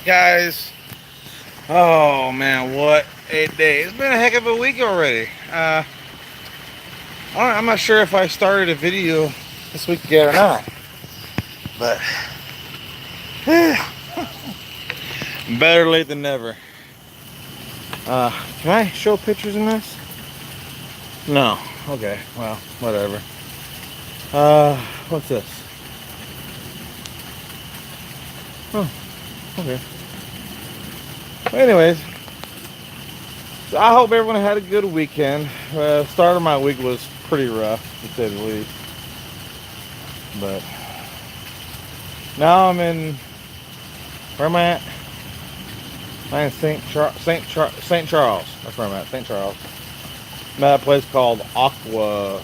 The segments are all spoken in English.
Guys, oh man, what a day. It's been a heck of a week already. I'm not sure if I started a video this week yet or not, but better late than never. Can I show pictures in this? No. Okay, well, whatever. What's this? Oh, okay. Well, anyways, so I hope everyone had a good weekend. Start of my week was pretty rough, to say the least. But now I'm in. Where am I at? I'm in St. Charles. That's where I'm at. St. Charles. I'm at a place called Aqua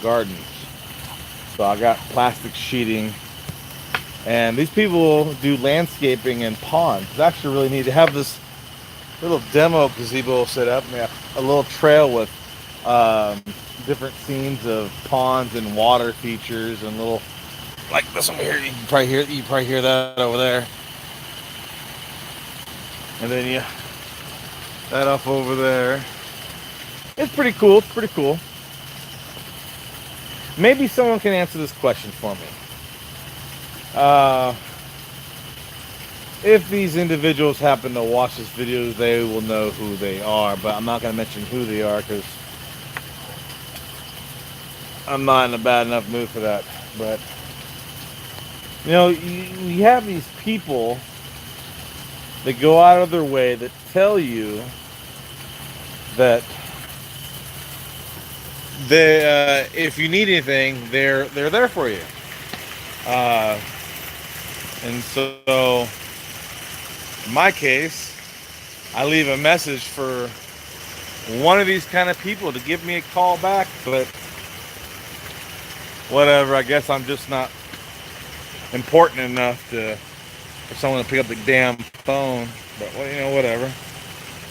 Gardens. So I got plastic sheeting, and these people do landscaping in ponds. It's actually really neat to have this little demo gazebo set up. And they have a little trail with different scenes of ponds and water features and little, like this one here. You can probably hear that over there. And then that up over there. It's pretty cool. It's pretty cool. Maybe someone can answer this question for me. If these individuals happen to watch this video, they will know who they are, but I'm not going to mention who they are because I'm not in a bad enough mood for that. But, you have these people that go out of their way that tell you that if you need anything, they're there for you. And so, in my case, I leave a message for one of these kind of people to give me a call back, but whatever. I guess I'm just not important enough for someone to pick up the damn phone. But whatever.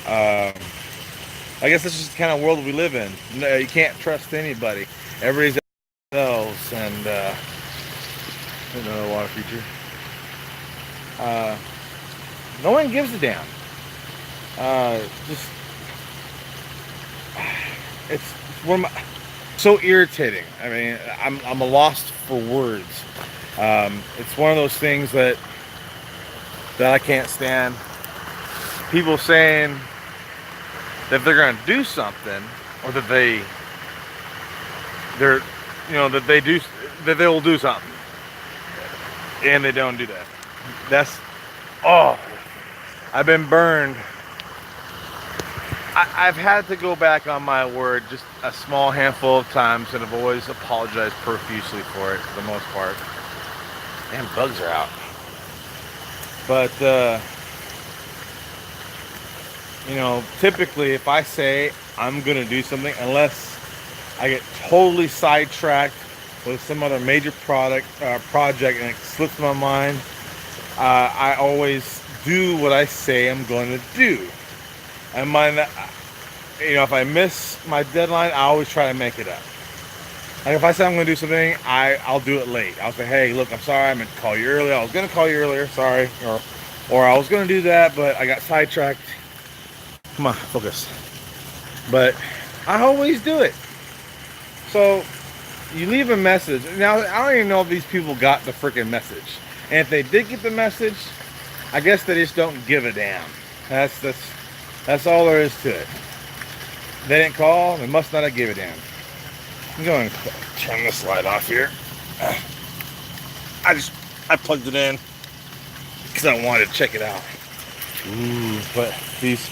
I guess this is the kind of world we live in. No, you can't trust anybody. Everybody's themselves, and another water feature. No one gives a damn. It's one of my, so irritating. I mean, I'm a lost for words. It's one of those things that I can't stand. People saying that they're going to do something, or that they will do something, and they don't do that. I've been burned. I've had to go back on my word just a small handful of times, and I've always apologized profusely for it for the most part. Damn, bugs are out. But typically if I say I'm gonna do something, unless I get totally sidetracked with some other major project and it slips my mind, I always do what I say I'm going to do. And if I miss my deadline, I always try to make it up. Like if I say I'm going to do something, I'll do it late. I'll say, hey, look, I'm sorry, I meant to call you earlier. I was going to call you earlier, sorry. Or I was going to do that, but I got sidetracked. Come on, focus. But I always do it. So you leave a message. Now, I don't even know if these people got the freaking message. And if they did get the message, I guess they just don't give a damn. That's all there is to it. They didn't call, they must not have give a damn. I'm going to turn this light off here. I plugged it in because I wanted to check it out. Ooh, but these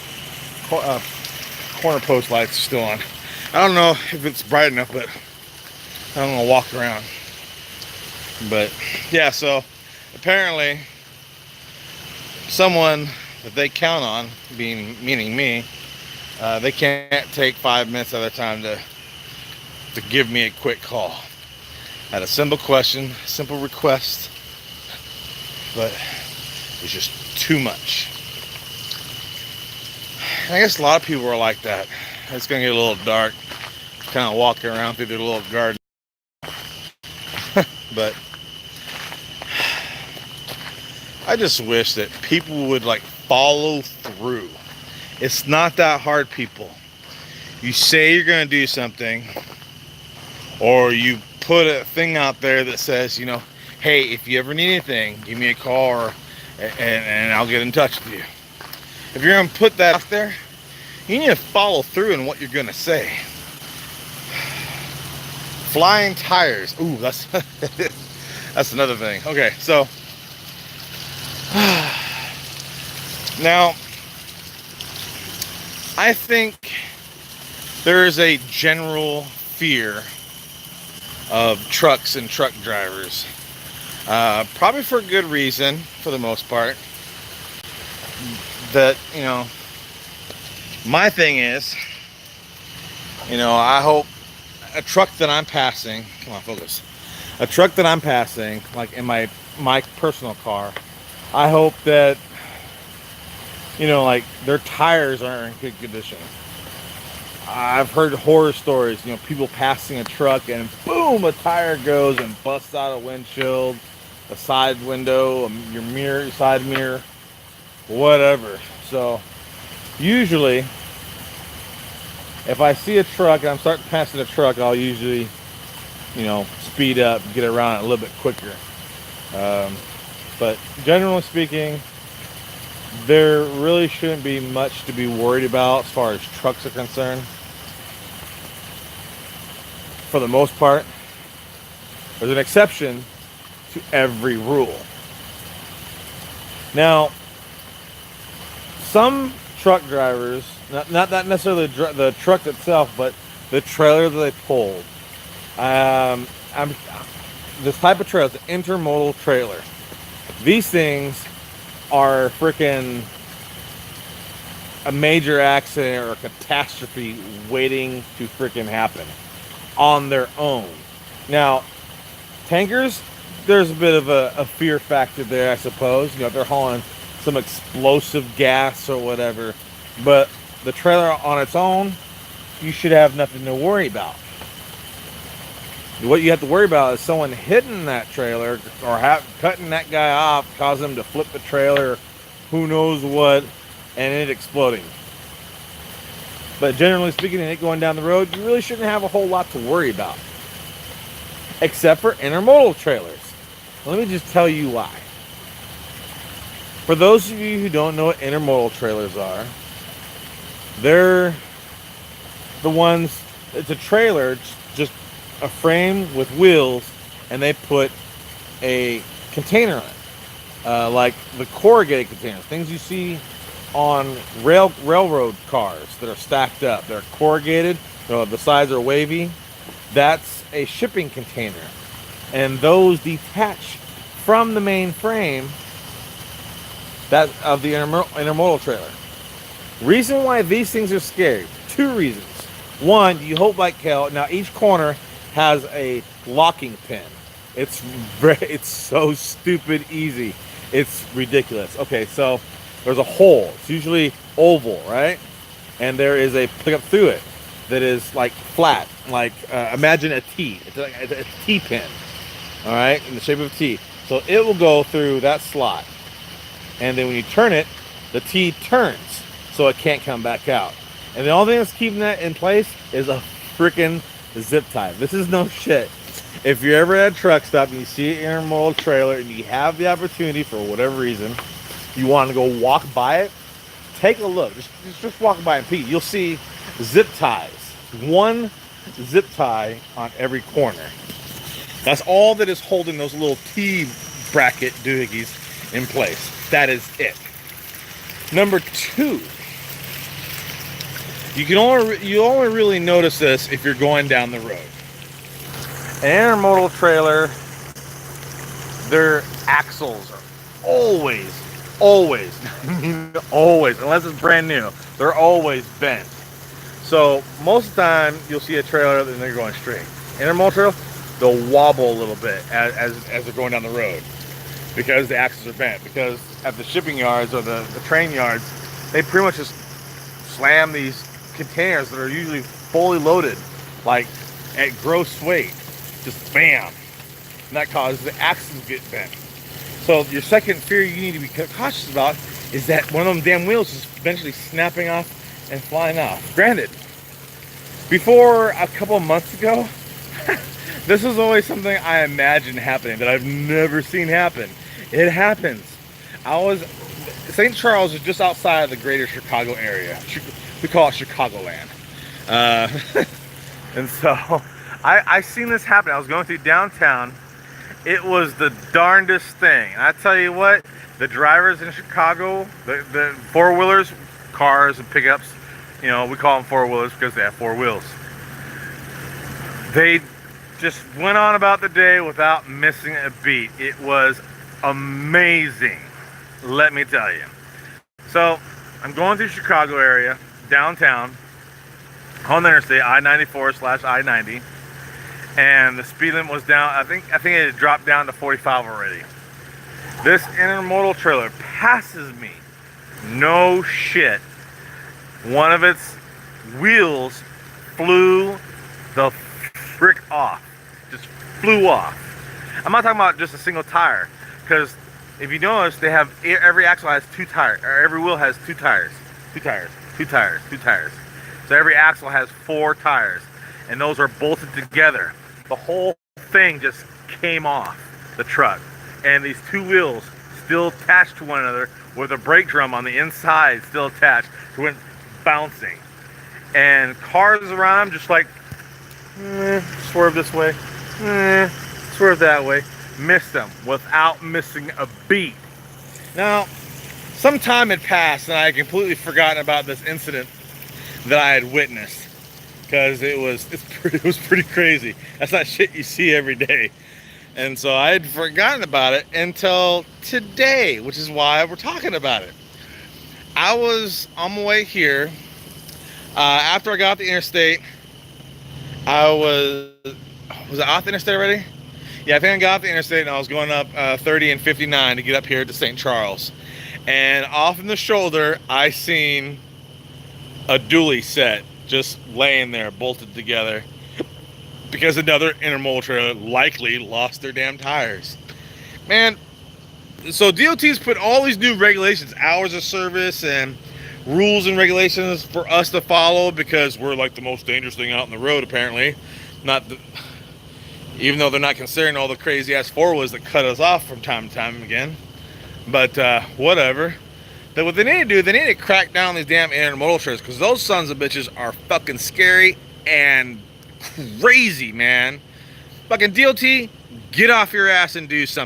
corner post lights are still on. I don't know if it's bright enough, but I'm gonna walk around. But yeah, so apparently someone that they count on, meaning me, they can't take 5 minutes of their time to give me a quick call. I had a simple question, simple request, but it's just too much. I guess a lot of people are like that. It's gonna get a little dark, kind of walking around through their little garden. But I just wish that people would like follow through. It's not that hard, people. You say you're going to do something, or you put a thing out there that says, you know, hey, if you ever need anything, give me a call, and I'll get in touch with you. If you're going to put that out there, you need to follow through in what you're going to say. Flying tires. Ooh, that's that's another thing. Okay, so now I think there is a general fear of trucks and truck drivers. Probably for good reason, for the most part. That, you know, my thing is, you know, I hope a truck that I'm passing, come on, focus. A truck that I'm passing, like in my personal car, I hope that, you know, like their tires are in good condition. I've heard horror stories, you know, people passing a truck and boom, a tire goes and busts out a windshield, a side window, your mirror, your side mirror, whatever. So usually if I see a truck and I'm starting passing a truck, I'll usually, you know, speed up, get around it a little bit quicker. But generally speaking, there really shouldn't be much to be worried about as far as trucks are concerned. For the most part, there's an exception to every rule. Now, some truck drivers, not necessarily the truck itself, but the trailer that they pulled. This type of trailer, it's an intermodal trailer. These things are freaking a major accident or a catastrophe waiting to freaking happen on their own. Now, tankers, there's a bit of a fear factor there, I suppose. You know, if they're hauling some explosive gas or whatever. But the trailer on its own, you should have nothing to worry about. What you have to worry about is someone hitting that trailer or cutting that guy off, causing him to flip the trailer, who knows what, and it exploding. But generally speaking, and it going down the road, you really shouldn't have a whole lot to worry about. Except for intermodal trailers. Let me just tell you why. For those of you who don't know what intermodal trailers are, they're the ones, it's a trailer, just a frame with wheels, and they put a container on it. Like the corrugated containers, things you see on railroad cars that are stacked up. They're corrugated, the sides are wavy. That's a shipping container. And those detach from the main frame that of the intermodal trailer. Reason why these things are scary, two reasons. One, you hope like hell. Now each corner has a locking pin. It's so stupid easy. It's ridiculous. Okay, so there's a hole. It's usually oval, right? And there is a pickup through it that is like flat, like imagine a T. It's like a T pin, all right, in the shape of a T. So it will go through that slot, and then when you turn it, the T turns, so it can't come back out. And the only thing that's keeping that in place is a freaking zip tie. This is no shit. If you're ever at a truck stop and you see an intermodal trailer and you have the opportunity for whatever reason, you want to go walk by it, take a look. Just walk by and peek. You'll see zip ties. One zip tie on every corner. That's all that is holding those little T bracket doohickeys in place. That is it. Number two, you only really notice this if you're going down the road. An intermodal trailer, their axles are always, unless it's brand new, they're always bent. So most of the time you'll see a trailer and they're going straight. Intermodal trailer, they'll wobble a little bit as they're going down the road because the axles are bent. Because at the shipping yards or the train yards, they pretty much just slam these containers that are usually fully loaded, like at gross weight, just bam, and that causes the axles to get bent. So your second fear you need to be cautious about is that one of them damn wheels is eventually snapping off and flying off. Granted, before a couple of months ago, this was always something I imagined happening that I've never seen happen. It happens. St. Charles is just outside of the greater Chicago area. We call it Chicagoland. And so I seen this happen. I was going through downtown. It was the darndest thing. And I tell you what, the drivers in Chicago, the four-wheelers, cars and pickups, you know, we call them four-wheelers because they have four wheels. They just went on about the day without missing a beat. It was amazing, let me tell you. So I'm going through Chicago area, downtown, on the interstate, I-94/I-90. And the speed limit was down. I think it had dropped down to 45 already. This intermodal trailer passes me. No shit. One of its wheels flew the frick off. Just flew off. I'm not talking about just a single tire, because if you notice, they have every axle has two tires, or every wheel has two tires. So every axle has 4 tires, and those are bolted together. The whole thing just came off the truck, and these 2 wheels still attached to one another with a brake drum on the inside still attached. It went bouncing, and cars around just like swerve this way, swerve that way, missed them without missing a beat. Now, some time had passed, and I had completely forgotten about this incident that I had witnessed. Because it was pretty crazy. That's not shit you see every day. And so I had forgotten about it until today, which is why we're talking about it. I was on my way here. After I got off the interstate, was it off the interstate already? Yeah, I think I got off the interstate and I was going up 30 and 59 to get up here to St. Charles. And off in the shoulder, I seen a dually set just laying there, bolted together, because another intermodal trailer likely lost their damn tires. Man, so DOT's put all these new regulations, hours of service, and rules and regulations for us to follow because we're like the most dangerous thing out on the road, apparently. Even though they're not considering all the crazy ass four-wheelers that cut us off from time to time again. But whatever. That what they need to do, they need to crack down on these damn intermodal trailers, because those sons of bitches are fucking scary and crazy, man. Fucking DOT, get off your ass and do something.